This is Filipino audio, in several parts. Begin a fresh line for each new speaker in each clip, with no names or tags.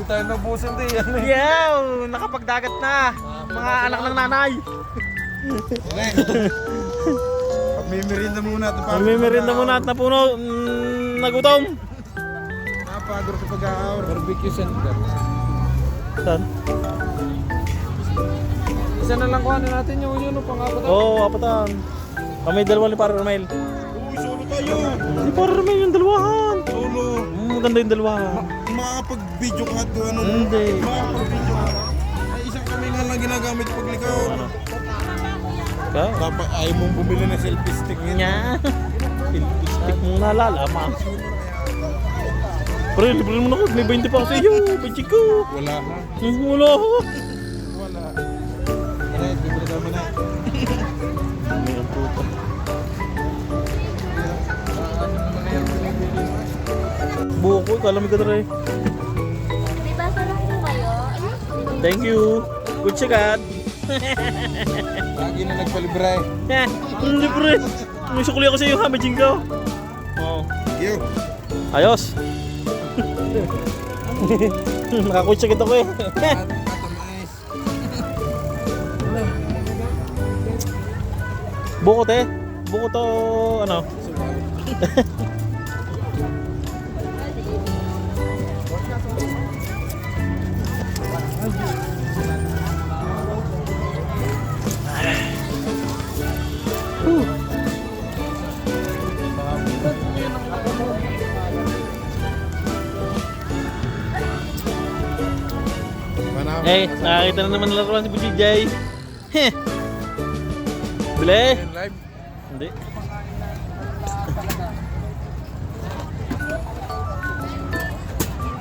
po tayo nabusin din yan eh.
Yaw! Nakapagdagat na! Mga anak ng nanay!
Pagmimirinda muna ito.
Mamimirinda muna at napuno. Nagutom!
Napagod sa pag-aawar. Barbecue center.
Saan?
Isa na lang kuhanin natin yung yun o pang-apat.
Oo, apatan. Kami dalawa ni Para Romel.
Uy, solo tayo.
Si Para Romel yung dalawahan.
Solo.
Maganda yung dalawahan.
Makakapag-video ka doon.
Hindi.
Makakapag-video ka. Ay, isang kami nga lang ginagamit paglikaw.
Ka?
Dapat ayaw mong bumili ng selfie stick
Nya. Stick mong nalalama. Pre, libre mo na ako. May 20 pa ako sa iyo. Bachi ko.
Wala ha.
Wala ako.
Wala. Ano, libre naman na.
May ang puto. Buko, kalamig ka na rin.
Di ba sarap po kayo?
Thank you. Good sikat.
Lagi na nagpalibre.
Hindi pre. May sukli ako sa iyo ha, may jinggaw. Oo.
Yo.
Ayos. Nakakutsikit ako eh.
Katamais.
Buko te. Buko to ano? Eh, nakakita na naman ng laruan si Buji Jay. Heh. Bili?
Live.
Hindi.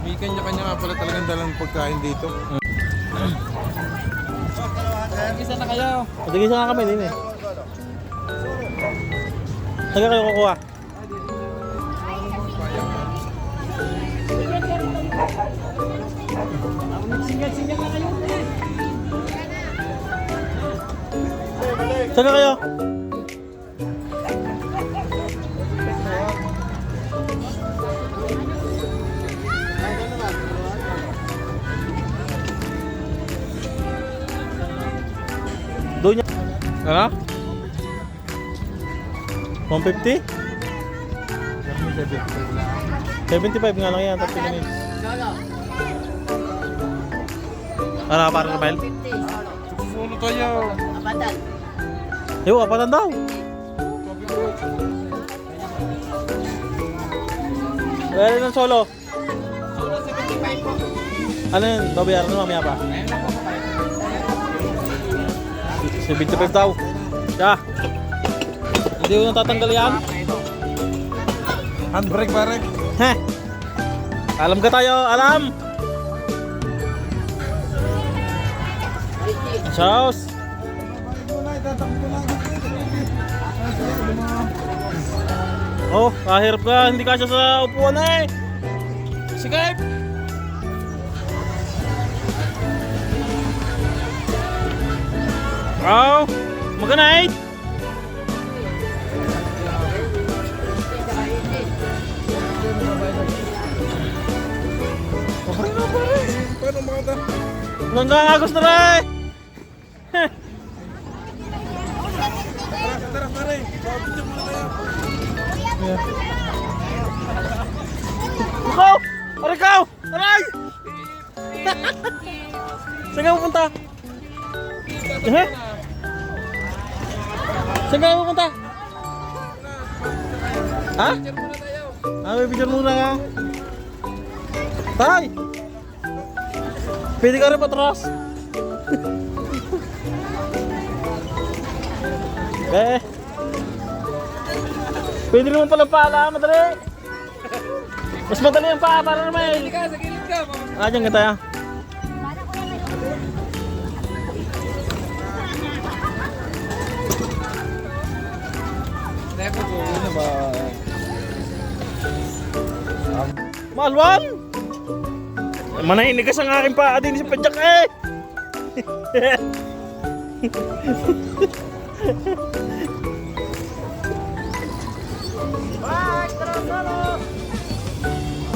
May kanya-kanya nga pala talagang dalang pagkain dito. Isa na kayo.
Magigisa nga kami din eh. Taga kayo kukuha. Taga kayo. Doon niya. Ano? 150? 75 nga lang yan, 30 minutes. Ano ka para Ramel?
Solo tayo.
Yo, apatan daw. Wala ng solo. Ano yun? Babayaran na mamaya pa. 75 daw. Siya. Hindi ko natatanggal yan.
Handbrake pare.
Heh. Alam ka tayo, alam. Sauce. Oh, kahirap ka. Hindi ka siya sa upuan eh. Sige. Oh, mag-night.
Paano makata?
Hanggang agos na rin.
Tara pare. Pabidyo muna tayo.
Ikaw! Aray ikaw! Aray! Saan ka pupunta? Eh? Saan ka pupunta? Ha? May picture muna ka. Tay! Pwede ka rin patras. Eh. Pwede naman palang pala, madali. Mas madali ang paa para naman.
Sa gilid ka.
Diyan ka tayo.
Teko ko na ba?
Malwan! Manahinigas ang aking paa din si Padjak eh!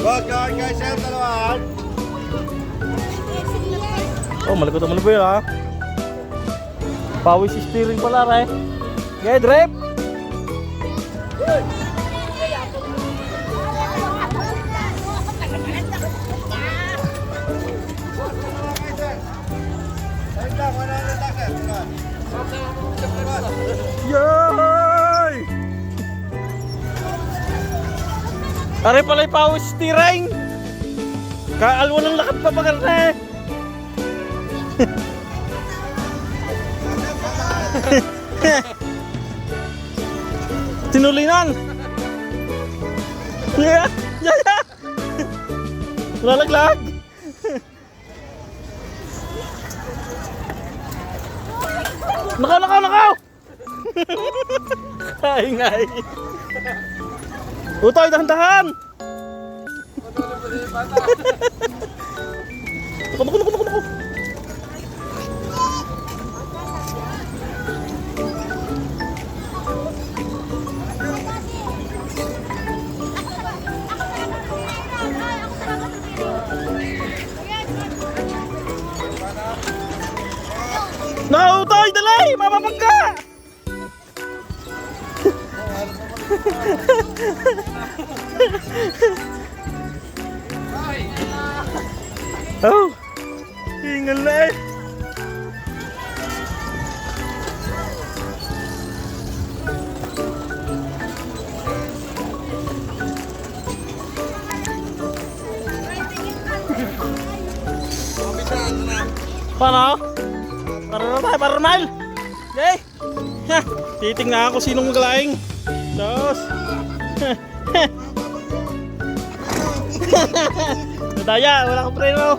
Bye guys, guys, dalawa.
Oh, malikot naman na ba yun ha? Pawis steering pala rin. Okay, drip! Yay! Are pala yung pawis steering! Kaalwa ng lakat pa bagar na eh! Tinulinan! Yeah! Yeah! Yeah! Lalaglag! Nakaw! Ay ngay! Utoy, dahan-dahan! Naku! Nautoy, dalay! Mapapagka! Oh! Hingal na eh! Paano? Tara na tayo, para Mile! Yay! Ha! Titingnan ako sinong maglaing. Dos! Nadaya, wala kang preno.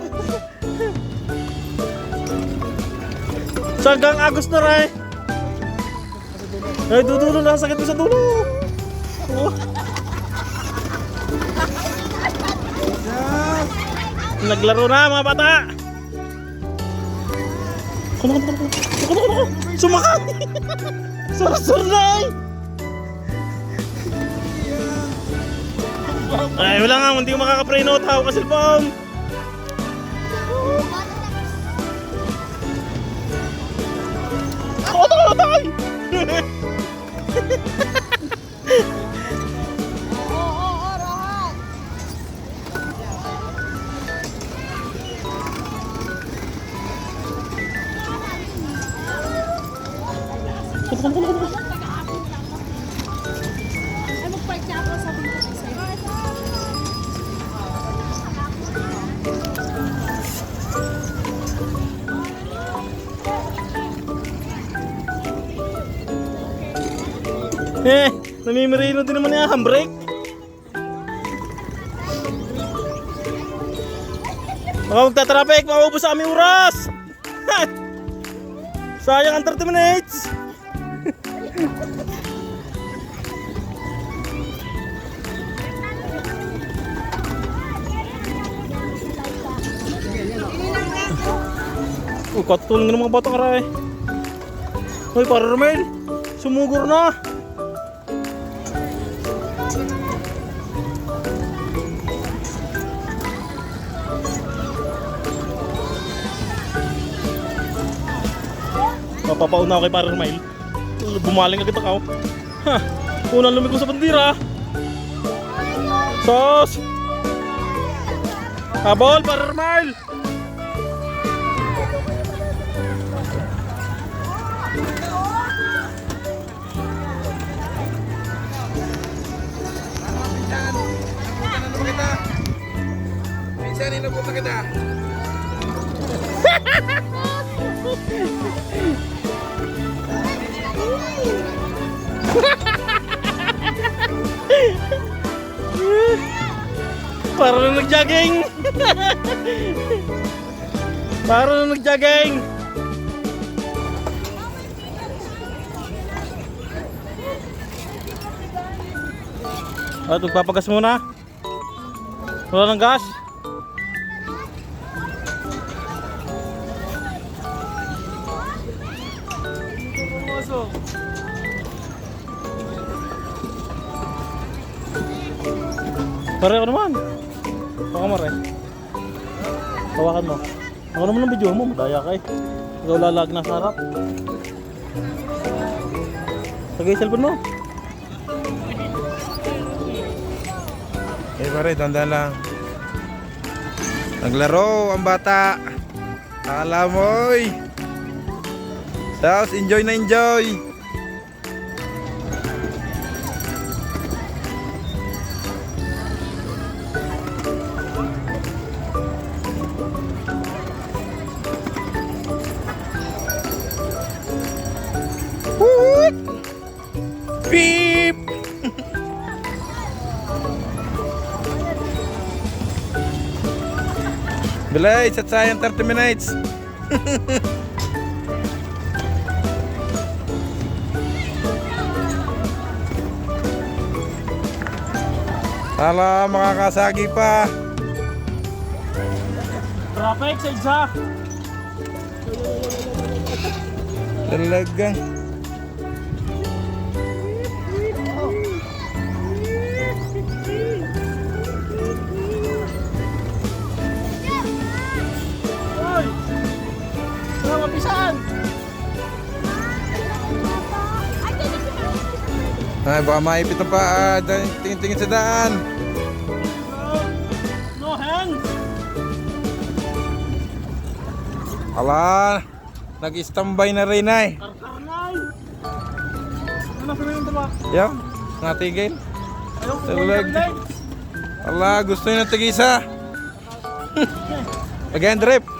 Hanggang Agos na rin. Ay, dudulo na, sakit mo sa dulo. Oh. Naglaro na mga bata. Sumakay! Sur na eh! Ay, wala nga, hindi ko makakapreno. Tao ka cellphone. Otay!
Ay, mag-park na ako sa bintang isa.
Namimirino din naman yung handbrake. Baka magta-traffic, maubos sa aming oras. Sayang ang 30 minutes. Katulong ng mga bata karay. Hoy, para Romel, sumugor na. Mapapauna ako kay para Romel. Bumaling agad ako. Ha, unang lumiko sa bandira. Sos! Habol, para Romel!
Minsan inabuta kita.
Para na nag-jogging. Para na nag-jogging. At magpapagas muna. Wala ng gas. Pare ko naman. Baka mo rin. Hawakan mo. Ako naman ang video mo, madaya ka eh. Ikaw lalag na sa harap. Tagay yung cellphone mo.
Eh pare, tandaan lang. Naglaro ang bata. Akala mo'y. Tapos enjoy na enjoy. Woot! Beep! Bilay, sa sayang 30 minutes. Hala, makakasagi pa.
Traffic sa isa.
Talagang.
Hoy! Wala mapisan!
Ay, baka maipit ang paa. Tingin-tingin sa daan.
No hands!
Hala, nag-standby na rin ay.
Karkarnay! Ano sa rin ito ba?
Yan, natigil.
Ayaw ko
Talag.
legs.
Hala, gusto nyo ng tigisa. Again, drip.